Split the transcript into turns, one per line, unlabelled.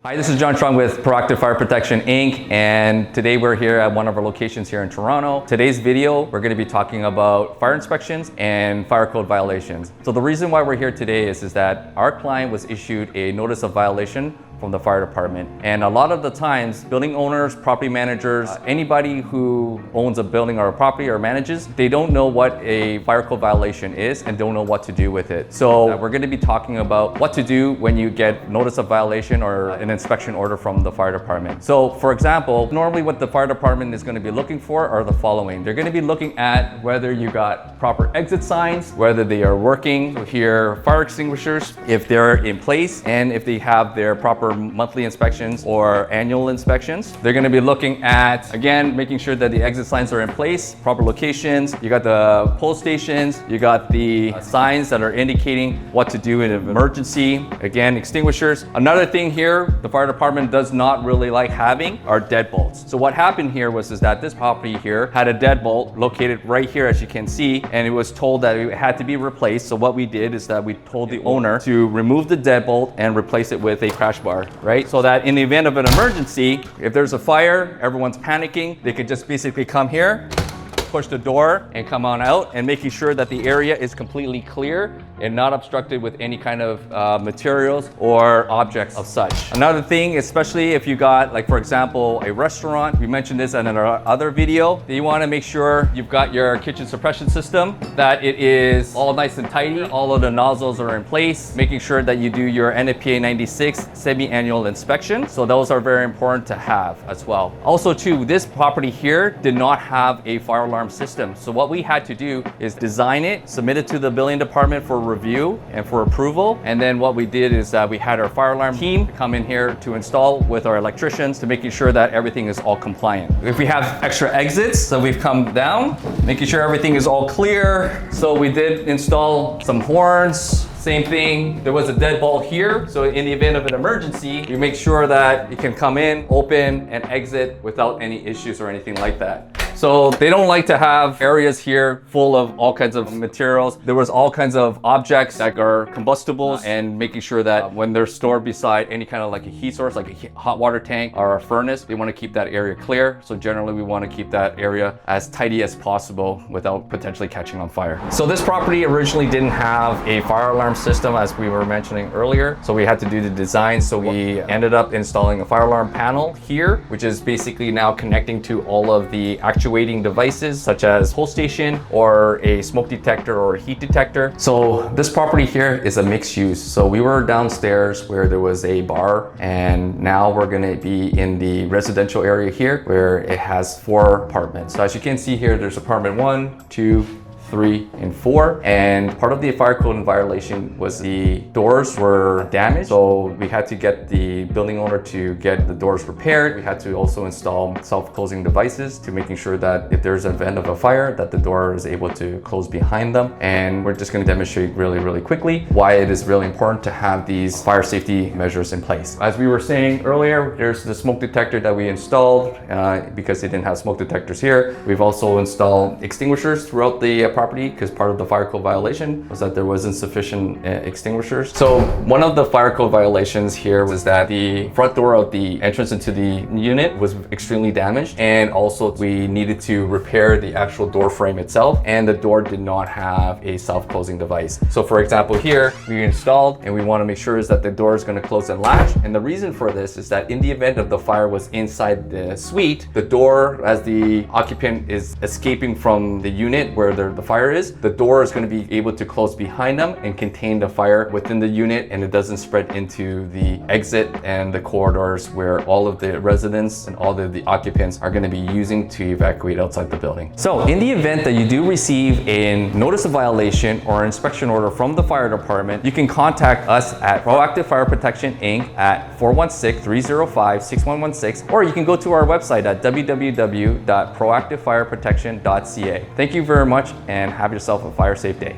Hi, this is John Trung with Proactive Fire Protection Inc. And today we're here at one of our locations here in Toronto. Today's video, we're going to be talking about fire inspections and fire code violations. So the reason why we're here today is that our client was issued a notice of violation from the fire department. And a lot of the times, building owners, property managers, anybody who owns a building or a property or manages, they don't know what a fire code violation is and don't know what to do with it. So we're going to be talking about what to do when you get notice of violation or an inspection order from the fire department. So for example, normally what the fire department is going to be looking for are the following. They're going to be looking at whether you got proper exit signs, whether they are working. So here, fire extinguishers, if they're in place, and if they have their proper monthly inspections or annual inspections. They're going to be looking at, again, making sure that the exit signs are in place, proper locations. You got the pull stations, you got the signs that are indicating what to do in an emergency. Again, extinguishers. Another thing here, the fire department does not really like having are deadbolts. So what happened here was that this property here had a deadbolt located right here, as you can see, and it was told that it had to be replaced. So what we did is that we told the owner to remove the deadbolt and replace it with a crash bar. Right? So that in the event of an emergency, if there's a fire, everyone's panicking, they could just basically come here, push the door and come on out, and making sure that the area is completely clear and not obstructed with any kind of materials or objects of such. Another thing, especially if you got, like for example, a restaurant, we mentioned this in our other video, that you want to make sure you've got your kitchen suppression system, that it is all nice and tidy, all of the nozzles are in place, making sure that you do your NFPA 96 semi-annual inspection. So those are very important to have as well. Also too, this property here did not have a fire alarm system. So what we had to do is design it, submit it to the building department for review and for approval. And then what we did is that we had our fire alarm team come in here to install with our electricians to making sure that everything is all compliant. If we have extra exits, so we've come down, making sure everything is all clear. So we did install some horns. Same thing, there was a deadbolt here. So in the event of an emergency, you make sure that you can come in, open, and exit without any issues or anything like that. So they don't like to have areas here full of all kinds of materials. There was all kinds of objects that are combustibles, and making sure that when they're stored beside any kind of like a heat source, like a hot water tank or a furnace, they want to keep that area clear. So generally we want to keep that area as tidy as possible without potentially catching on fire. So this property originally didn't have a fire alarm system, as we were mentioning earlier. So we had to do the design. So we ended up installing a fire alarm panel here, which is basically now connecting to all of the actuating devices such as pull station or a smoke detector or a heat detector. So this property here is a mixed use. So we were downstairs where there was a bar, and now we're going to be in the residential area here where it has 4 apartments. So as you can see here, there's apartment 1, 2, 3, and 4. And part of the fire code violation was the doors were damaged. So we had to get the building owner to get the doors repaired. We had to also install self-closing devices to making sure that if there's an event of a fire, that the door is able to close behind them. And we're just going to demonstrate really quickly why it is really important to have these fire safety measures in place. As we were saying earlier, there's the smoke detector that we installed because they didn't have smoke detectors here. We've also installed extinguishers throughout the property, because part of the fire code violation was that there wasn't sufficient extinguishers. So one of the fire code violations here was that the front door of the entrance into the unit was extremely damaged, and also we needed to repair the actual door frame itself, and the door did not have a self-closing device. So for example here, we installed, and we want to make sure is that the door is going to close and latch. And the reason for this is that in the event of the fire was inside the suite, the door, as the occupant is escaping from the unit where the fire is, the door is going to be able to close behind them and contain the fire within the unit, and it doesn't spread into the exit and the corridors where all of the residents and all of the occupants are going to be using to evacuate outside the building. So in the event that you do receive a notice of violation or inspection order from the fire department, you can contact us at Proactive Fire Protection Inc. at 416-305-6116, or you can go to our website at www.proactivefireprotection.ca. Thank you very much, and have yourself a fire safe day.